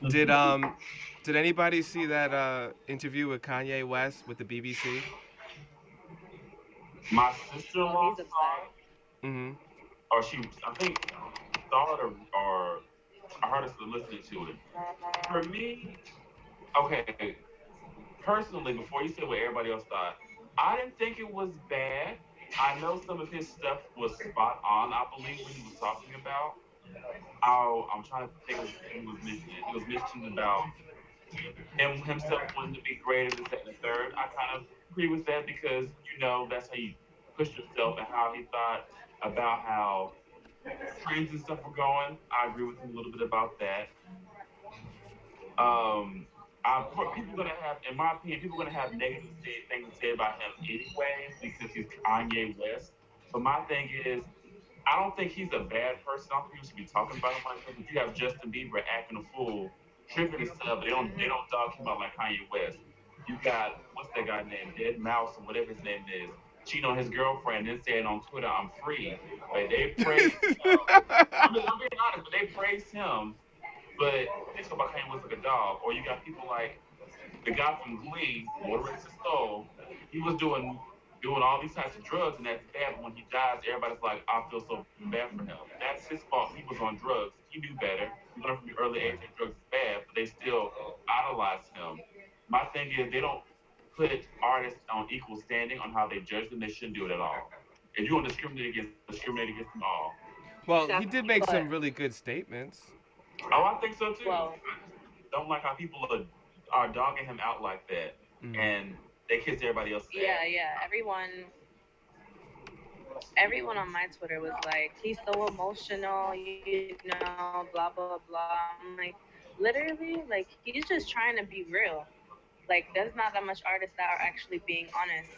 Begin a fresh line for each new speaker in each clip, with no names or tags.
Did did anybody see that interview with Kanye West with the BBC?
My
Oh,
sister-in-law
he's
saw
upset.
it,
Mm-hmm.
or I think, saw it, or I heard us listening to it. For me, okay, personally, before you say what everybody else thought, I didn't think it was bad. I know some of his stuff was spot on. I believe what he was talking about. I'm trying to think of what he was mentioning. He was mentioning about himself wanting to be greater than second and third. I kind of agree with that because that's how you push yourself and how he thought about how trends and stuff were going. I agree with him a little bit about that. Um, people gonna have, in my opinion, people gonna have things to say about him anyways because he's Kanye West. But my thing is, I don't think he's a bad person. I don't think we should be talking about him like that. But you have Justin Bieber acting a fool, tripping and stuff. They don't dog him out like Kanye West. You got what's that guy named Dead Mouse or whatever his name is, cheating on his girlfriend and saying on Twitter, "I'm free." But they praise him. I'm being honest, but they praise him. But they talk about Kanye West like a dog. Or you got people like the guy from Glee, Motor Racist Soul. He was doing all these types of drugs, and that's bad. But when he dies, everybody's like, I feel so bad for him. That's his fault. He was on drugs. He knew better. He learned from the early age that drugs is bad, but they still idolize him. My thing is, they don't put artists on equal standing on how they judge them. They shouldn't do it at all. If you want to discriminate against them all.
Well, he did
Exactly.
make some
But,
really good statements.
Oh, I think so too.
well,
I just don't like how people are dogging him out like that,
Mm.
and they kiss everybody else's
yeah,
ass.
yeah. Everyone on my Twitter was like, he's so emotional, blah blah blah. I'm like, literally, like he's just trying to be real. Like, there's not that much artists that are actually being honest,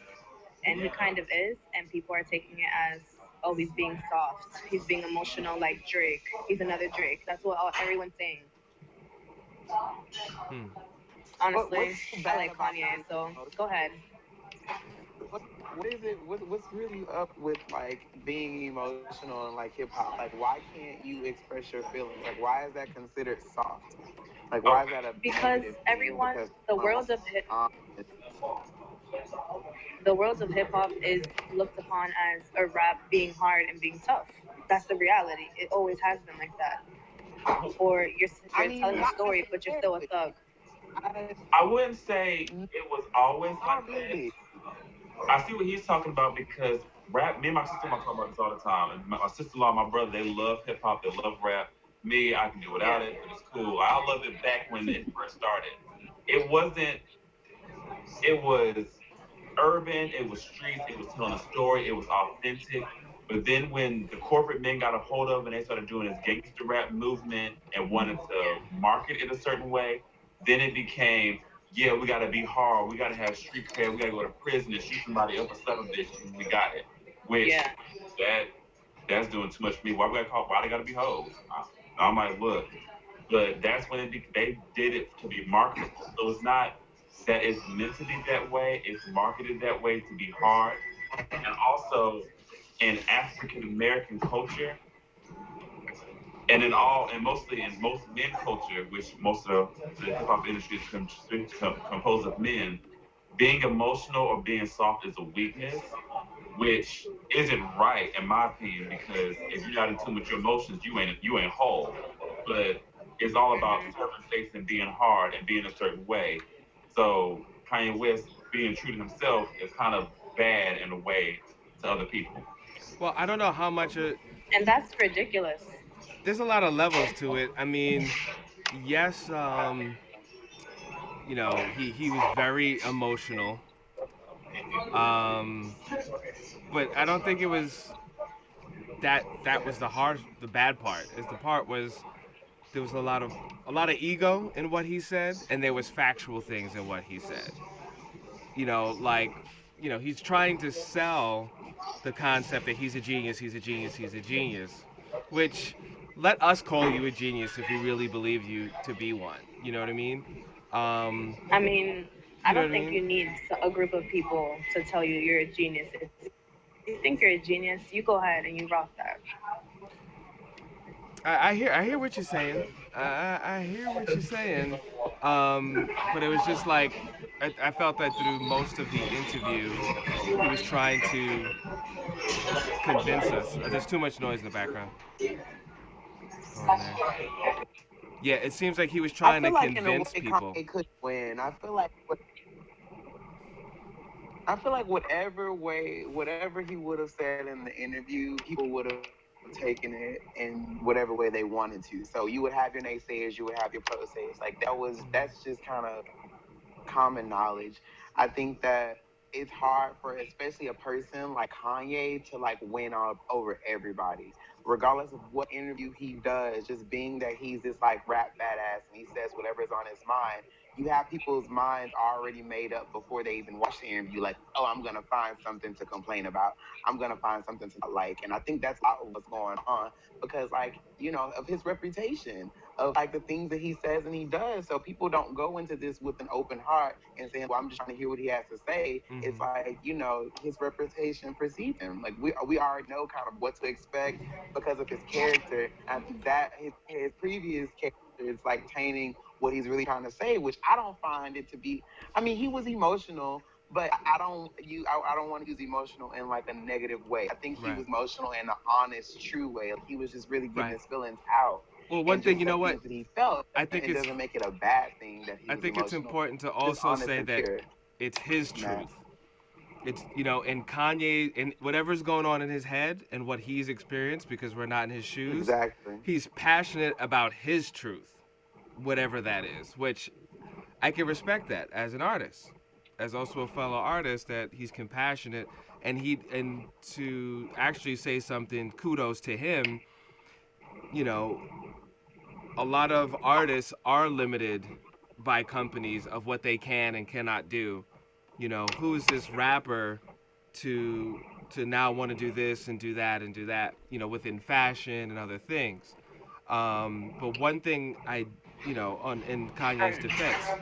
and he kind of is, and people are taking it as, oh, he's being soft, he's being emotional like Drake, he's another Drake. That's what everyone's saying.
Hmm.
Honestly,
What's so
I
bad
like
about
Kanye,
being
so go
emotional?
ahead.
What is it? What's really up with like being emotional and like hip hop? Like, why can't you express your feelings? Like, why is that considered soft? Like, why is that a
Okay.
Because
negative thing?
everyone,
Because
the
someone
world
wants
of
to
hip,
be honest.
the world of hip hop is looked upon as a rap being hard and being tough. That's the reality. It always has been like that. Or
I
you're
mean,
telling a
not
story, but you're still a
necessarily.
thug.
I,
I wouldn't say it was always
not
like that.
really.
I see what he's talking about because rap. Me and my sister-in-law talk about this all the time. And my sister-in-law, and my brother, they love hip hop. They love rap. Me, I can do without
Yeah.
it, but it's cool. I love it back when it first started. It wasn't. It was urban. It was streets. It was telling a story. It was authentic. But then when the corporate men got a hold of it and they started doing this gangster rap movement and wanted to market it a certain way, then it became, yeah, we got to be hard. We got to have street cred. We got to go to prison and shoot somebody up or son of a bitch, and we got it. Which
Yeah.
that that's doing too much for me. Why we got caught? Why they got to be hoes? I'm like, look, but that's when they did it to be marketable. So it's not that it's meant to be that way. It's marketed that way to be hard. And also in African American culture, and mostly in most men culture, which most of the hip hop industry is composed of men, being emotional or being soft is a weakness, which isn't right in my opinion. Because if you're not in tune with your emotions, you ain't whole. But it's all about
Hmm.
serving face and being hard and being a certain way. So Kanye West being true to himself is kind of bad in a way to other people.
Well, I don't know how much.
And that's ridiculous.
There's a lot of levels to it. I mean, yes, he was very emotional. Um, but I don't think it was that was the bad part. Is the part was there was a lot of ego in what he said, and there was factual things in what he said. Like, he's trying to sell the concept that he's a genius, he's a genius, he's a genius, which let us call you a genius if we really believe you to be one. You know what I mean? Um,
I mean, I
you know
don't
what I
think
mean?
you need a group of people to tell you you're a genius. If you think you're a genius, you go ahead and you rock that.
I hear what you're saying. I hear what you're saying, but it was just like I felt that through most of the interview, he was trying to convince us. There's too much noise in the background going there. Yeah, it seems like he was
I
trying to
feel like in a way
convince people.
Kanye could win. I feel like whatever he would have said in the interview, people would have taken it in whatever way they wanted to. So you would have your naysayers, you would have your pro sayers. Like that's just kind of common knowledge. I think that it's hard for especially a person like Kanye to like win over everybody, regardless of what interview he does. Just being that he's this like rap badass and he says whatever's on his mind, you have people's minds already made up before they even watch the interview. Like, oh, I'm gonna find something to complain about. I'm gonna find something to not like, and I think that's a lot of what's going on because, like, of his reputation of like the things that he says and he does. So people don't go into this with an open heart and saying, "Well, I'm just trying to hear what he has to say." It's like his reputation precedes him. Like we already know kind of what to expect because of his character. I think that his previous character is like tainting what he's really trying to say, which I don't find it to be. I mean, he was emotional, but I don't want to use emotional in like a negative way. I think he
Right.
was emotional in an honest, true way. Like he was just really getting
Right.
his feelings out
Well, one
and
thing,
just
you
the
know what?
things that he felt.
I think
It
it's
doesn't make it a bad thing that he
I
was
think it's
emotional.
important to
Just
also
honest
say
and
that
pure.
it's his
Matt.
truth. It's in Kanye and whatever's going on in his head and what he's experienced because we're not in his shoes.
Exactly.
He's passionate about his truth, whatever that is, which I can respect that as an artist, as also a fellow artist that he's compassionate and to actually say something kudos to him, you know, a lot of artists are limited by companies of what they can and cannot do. Who's this rapper to now want to do this and do that and do that, within fashion and other things. But one thing on in Kanye's defense,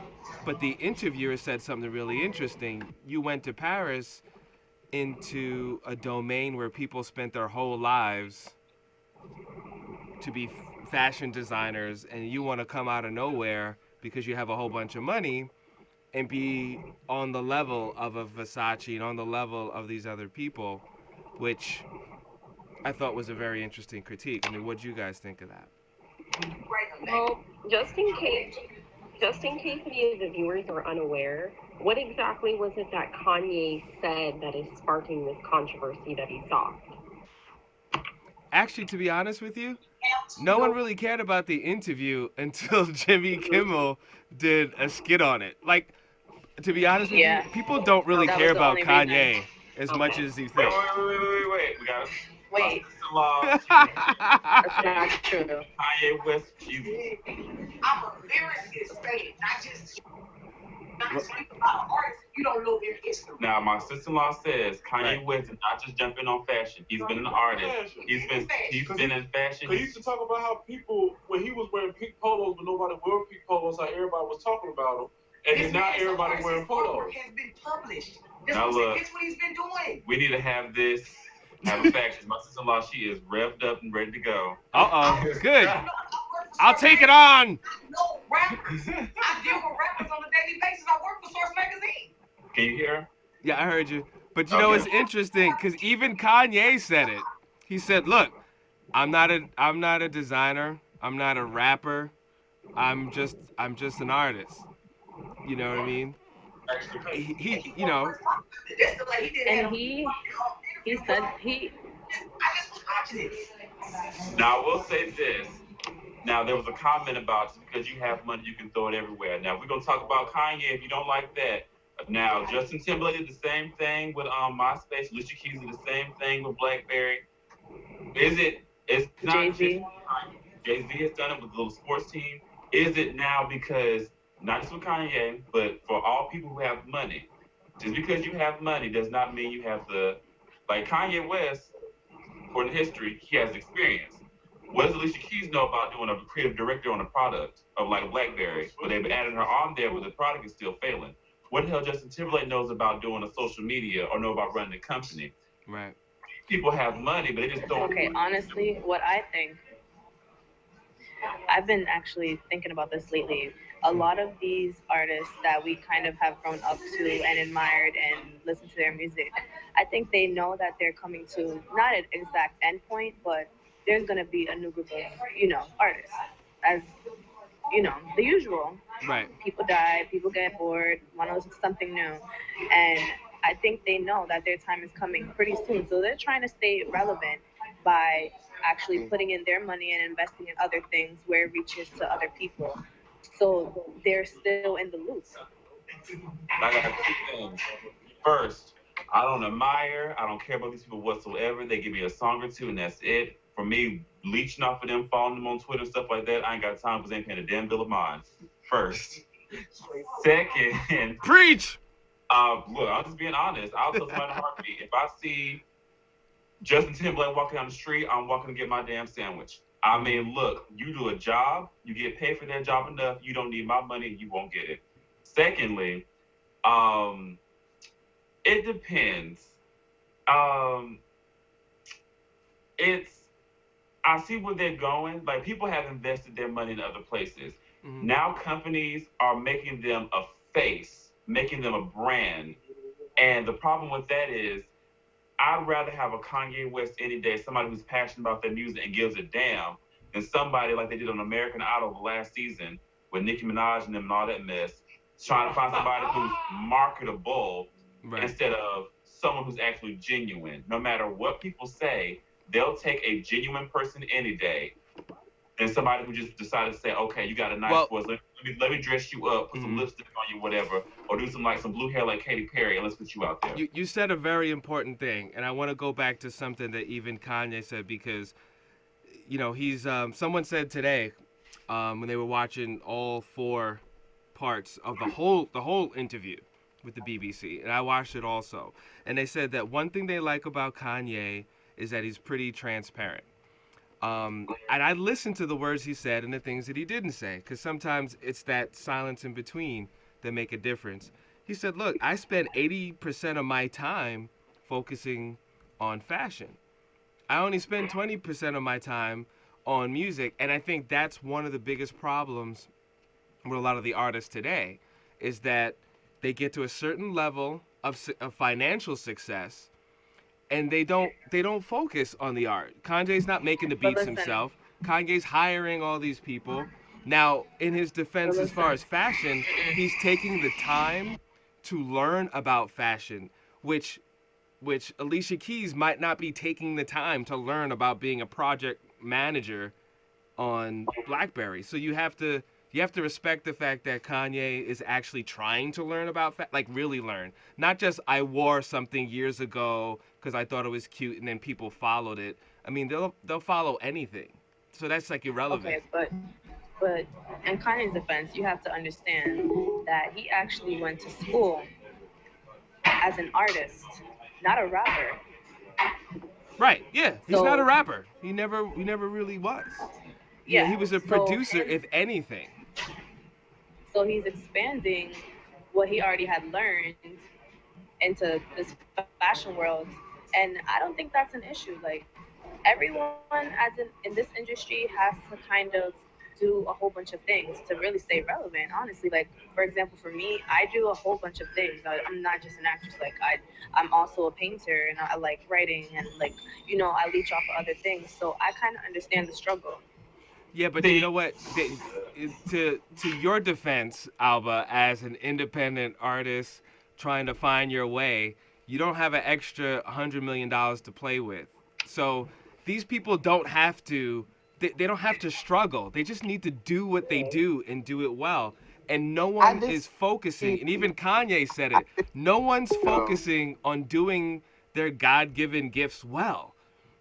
but the interviewer said something really interesting. You went to Paris into a domain where people spent their whole lives to be fashion designers, and you want to come out of nowhere because you have a whole bunch of money and be on the level of a Versace and on the level of these other people, which I thought was a very interesting critique. I mean, what do you guys think of that?
Well, just in case any of the viewers are unaware, what exactly was it that Kanye said that is sparking this controversy that he saw?
Actually, to be honest with you, no one really cared about the interview until Jimmy Kimmel did a skit on it. Like, to be honest with you, people don't really
That
care
was the
about
only
Kanye
reason.
as much as you
Wait,
think.
We got
Wait,
law.
that's not true.
Kanye West Jesus.
I'm a lyricist, saying not just speak about artists. You don't know their history.
Now, my sister-in-law says Kanye
Right.
West did not just jump in on fashion. He's been an artist. He's been in fashion.
He used to talk about how people, when he was wearing pink polos, but nobody wore pink polos, how everybody was talking about him. And then now everybody wearing polos.
Has been published. This
Now look,
is what he's been doing.
we need to have a faction. My sister-in-law, she is revved up and ready to go.
Good. I'll take it on.
No rappers. I deal with rappers on a daily basis. I work for Source Magazine.
Can you hear her?
Yeah, I heard you. But it's interesting because even Kanye said it. He said, "Look, I'm not a designer. I'm not a rapper. I'm just an artist." You know what I mean? He
And he said he.
I just was watching it.
Now, I will say this. Now, there was a comment about just because you have money, you can throw it everywhere. Now, we're going to talk about Kanye if you don't like that. Now, Justin Timberlake did the same thing with MySpace. Alicia Keys did the same thing with BlackBerry. It's not
Jay-Z.
Jay-Z has done it with the little sports team. Is it now because, not just with Kanye, but for all people who have money, just because you have money does not mean you have like Kanye West, according to history, he has experience. What does Alicia Keys know about doing a creative director on a product of like BlackBerry? But they've added her on there, but the product is still failing. What the hell Justin Timberlake knows about doing a social media or know about running a company?
Right.
People have money, but they just don't.
Okay, honestly, what I think I've been actually thinking about this lately. A lot of these artists that we kind of have grown up to and admired and listened to their music, I think they know that they're coming to not an exact endpoint, but there's going to be a new group of, artists. As, the usual.
Right.
People die, people get bored, want to listen to something new. And I think they know that their time is coming pretty soon. So they're trying to stay relevant by actually putting in their money and investing in other things where it reaches to other people. So they're still in the loop.
I got two things. First, I don't admire, I don't care about these people whatsoever. They give me a song or two, and that's it. For me, leeching off of them, following them on Twitter, stuff like that, I ain't got time because they ain't paying a damn bill of mine. First. Second,
Preach.
look, I'm just being honest. I'll tell somebody in a heartbeat. If I see Justin Timberlake walking down the street, I'm walking to get my damn sandwich. I mean, look, you do a job, you get paid for that job enough, you don't need my money, you won't get it. Secondly, it depends. Um, it's I see where they're going. Like people have invested their money in other places.
Mhm.
Now companies are making them a face, making them a brand. And the problem with that is I'd rather have a Kanye West any day, somebody who's passionate about their music and gives a damn, than somebody like they did on American Idol the last season with Nicki Minaj and them and all that mess, trying to find somebody who's marketable
Right.
instead of someone who's actually genuine. No matter what people say, they'll take a genuine person any day than somebody who just decided to say, okay, you got a nice
Well-
voice, let me dress you up, put some
Mhm.
lipstick on you, whatever, or do some blue hair like Katy Perry, and let's put you out there.
You said a very important thing, and I want to go back to something that even Kanye said because, he's someone said today when they were watching all 4 parts of the whole interview with the BBC, and I watched it also, and they said that one thing they like about Kanye is that he's pretty transparent. And I listened to the words he said and the things that he didn't say, because sometimes it's that silence in between that make a difference. He said, look, I spend 80% of my time focusing on fashion. I only spend 20% of my time on music. And I think that's one of the biggest problems with a lot of the artists today is that they get to a certain level of financial success and they don't focus on the art. Kanye's not making the beats
listen.
himself. Kanye's hiring all these people. Now, in his defense, as far as fashion, he's taking the time to learn about fashion, which Alicia Keys might not be taking the time to learn about being a project manager on BlackBerry. So you have to respect the fact that Kanye is actually trying to learn about like really learn, not just I wore something years ago because I thought it was cute and then people followed it. I mean, they'll follow anything. So that's like irrelevant.
Okay, but in Kanye's defense, you have to understand that he actually went to school as an artist, not a rapper.
Right. Yeah. He's
So-
not a rapper. He never really was. Yeah, he was a
so
producer,
him-
if anything.
So he's expanding what he already had learned into this fashion world, and I don't think that's an issue. Like everyone, in this industry, has to kind of do a whole bunch of things to really stay relevant. Honestly, like for example, for me, I do a whole bunch of things. I'm not just an actress. Like I'm also a painter, and I like writing, and like I leech off of other things. So I kind of understand the struggle.
Yeah, but you know what? To your defense, Alba, as an independent artist trying to find your way, you don't have an extra $100 million to play with. So these people don't have to. They don't have to struggle. They just need to do what they do and do it well. And no one is focusing. And even Kanye said it. No one's focusing on doing their God-given gifts well.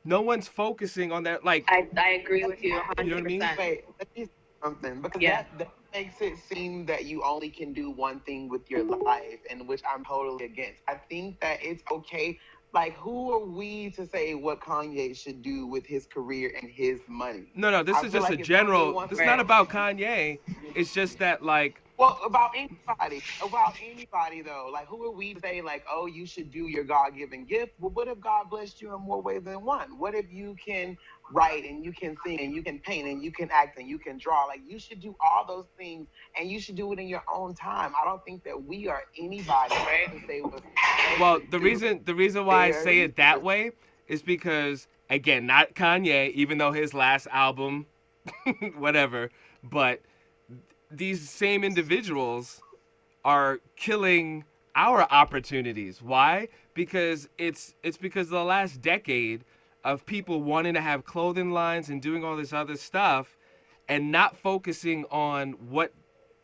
No one's focusing on that. Like
I agree with you 100%.
You know what I mean?
Wait, let me say something because
Yeah.
that makes it seem that you only can do one thing with your life, and which I'm totally against. I think that it's okay. Like, who are we to say what Kanye should do with his career and his money?
No, this
I
is
feel
just
like
a
if
general.
Kanye wants
This
to-
is not about Kanye. It's just that like
Well, about anybody though. Like, who are we to say like, oh, you should do your God-given gift? Well, what if God blessed you in more ways than one? What if you can write and you can sing and you can paint and you can act and you can draw? Like, you should do all those things and you should do it in your own time. I don't think that we are anybody to say what's
Well,
to
the reason why I say it that way is because again, not Kanye, even though his last album, whatever, but these same individuals are killing our opportunities. Why? Because it's because of the last decade of people wanting to have clothing lines and doing all this other stuff and not focusing on what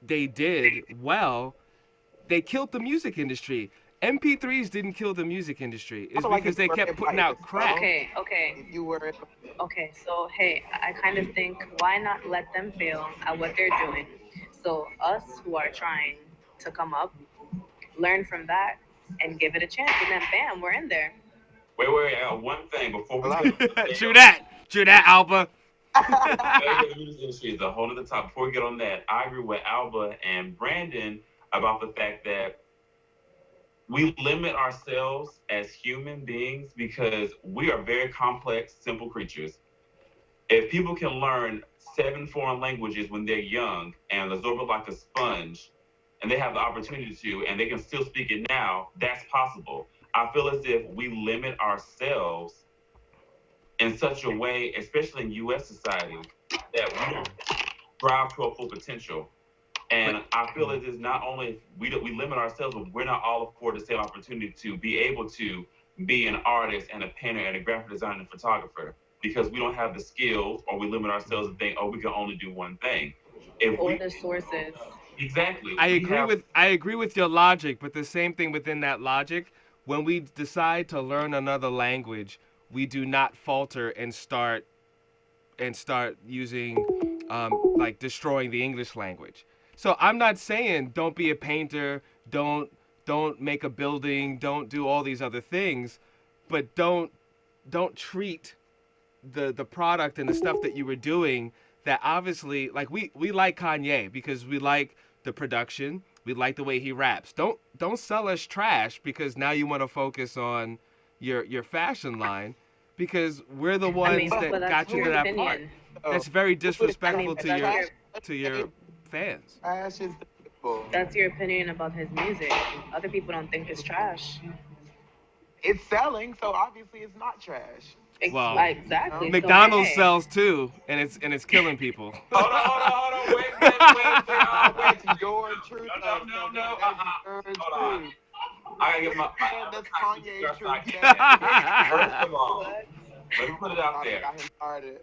they did well. They killed the music industry. MP3s didn't kill the music industry. It's
like
because
if
they
you were
kept putting
by
out crap.
yourself,
Okay.
if you were
Okay, so hey, I kind of think why not let them fail at what they're doing? So us who are trying to come up, learn from that, and give it a chance, and then bam, we're in there.
One thing before we
hello.
True that. True that, Alba.
the music industry is a whole other topic. Before we get on that, I agree with Alba and Brandon about the fact that we limit ourselves as human beings because we are very complex, simple creatures. If people can learn 7 foreign languages when they're young and absorb it like a sponge, and they have the opportunity to, and they can still speak it now, that's possible. I feel as if we limit ourselves in such a way, especially in U.S. society, that we don't drive to our full potential. And I feel it is not only we limit ourselves, but we're not all afforded the same opportunity to be able to be an artist and a painter and a graphic designer and photographer because we don't have the skills, or we limit ourselves and think, oh, we can only do one thing. If
Or
we
the sources.
exactly,
I agree with your logic, but the same thing within that logic, when we decide to learn another language, we do not falter and start using like destroying the English language. So I'm not saying don't be a painter, don't make a building, don't do all these other things, but don't treat the product and the stuff that you were doing that obviously like we like Kanye because we like the production, we like the way he raps. Don't sell us trash because now you want to focus on your fashion line because we're the
I mean,
ones
but
that got
that's
you to
your
that part.
opinion.
That's very
I mean,
disrespectful
but that's your
to your fans.
Trash is people.
that's your opinion about his music. Other people don't think it's trash.
It's selling, so obviously it's not trash.
Well,
Exactly. So
McDonald's
hey,
sells too, and it's killing people.
hold on, wait.
That's your truth.
No, no, no.
That's your
Hold on.
truth.
I gotta get
That's Kanye's truth.
First of all, let me put it out there.
Got him started.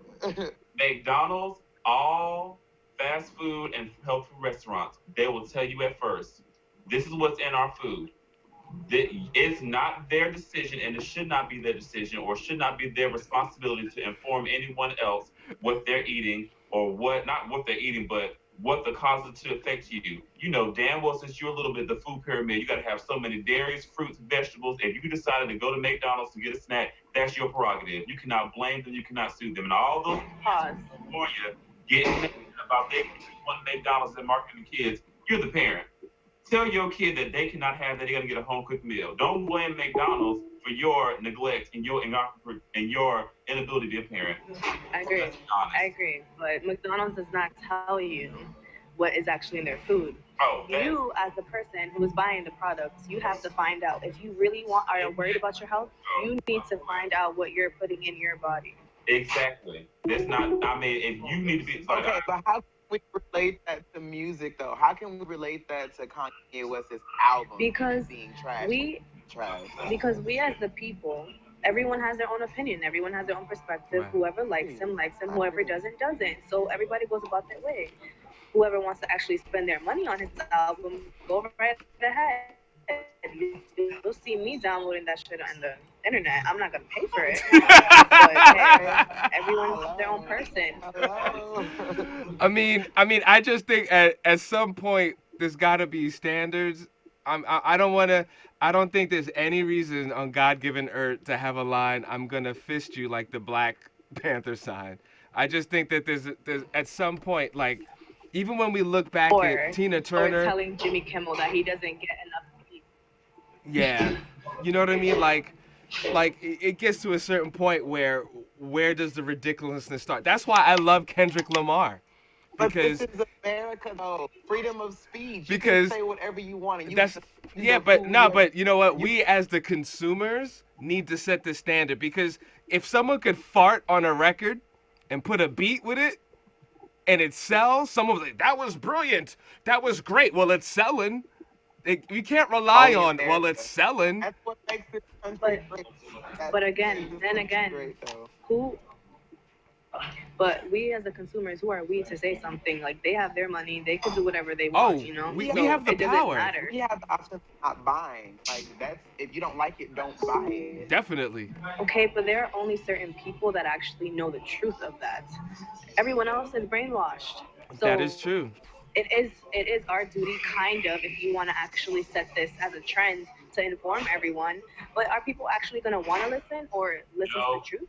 McDonald's, all fast food and health food restaurants, they will tell you at first, this is what's in our food. It's not their decision, and it should not be their decision, or should not be their responsibility to inform anyone else what they're eating, or what not what they're eating, but what the cause of to affect you. You know damn well since you're a little bit the food pyramid, you got to have so many dairies, fruits, vegetables. If you decided to go to McDonald's to get a snack, that's your prerogative. You cannot blame them, you cannot sue them, and all those
pause.
California getting mad about they one McDonald's and marketing kids. You're the parent. Tell your kid that they cannot have that. They're gonna get a home cooked meal. Don't blame McDonald's for your neglect and your inability to be a parent.
I agree.
Let's be honest.
I agree. But McDonald's does not tell you what is actually in their food.
Oh,
You, as the person who is buying the products, you have to find out. If you really are worried about your health, you need to find out what you're putting in your body.
exactly. That's not. I mean, if you need to be like,
Okay, but how can we relate that to music though? How can we relate that to Kanye West's album
Because
being trash? Trash.
because we as the people, everyone has their own opinion. Everyone has their own perspective.
Right.
Whoever likes him. Whoever doesn't, doesn't. So everybody goes about their way. Whoever wants to actually spend their money on his album, go right ahead. You'll see me downloading that shit on the internet. I'm not gonna pay for it. But hey, everyone's their own person.
Hello.
I just think at some point there's got to be standards. I don't want to. I don't think there's any reason on God-given earth to have a line. I'm gonna fist you like the Black Panther sign. I just think that there's at some point like even when we look back at Tina
Or
Turner,
telling Jimmy Kimmel that he doesn't get enough sleep.
yeah, you know what I mean? Like it gets to a certain point where does the ridiculousness start? That's why I love Kendrick Lamar
But this
because
is America, though. Freedom of speech. You can
because
say whatever you want. And you
that's
can
yeah,
go
but
cool,
no,
yeah.
but you know what?
You-
We as the consumers need to set the standard because if someone could fart on a record and put a beat with it and it sells, someone was like, "That was brilliant. That was great." Well, it's selling. You can't rely
Only
on well,
America.
it's selling.
That's what makes this country
But
great. That's
but
what
again,
makes this
then
country
again,
great, though.
who? But we as the consumers, who are we to say something? Like they have their money, they could do whatever they want,
Oh,
you know.
we
So
have the
it doesn't
power.
matter.
We have the option of not buying. Like, that's, if you don't like it, don't buy it.
Definitely.
Okay, but there are only certain people that actually know the truth of that. Everyone else is brainwashed. So
That is true.
it is our duty, kind of, if you want to actually set this as a trend to inform everyone. But are people actually going to want to listen or listen to the truth?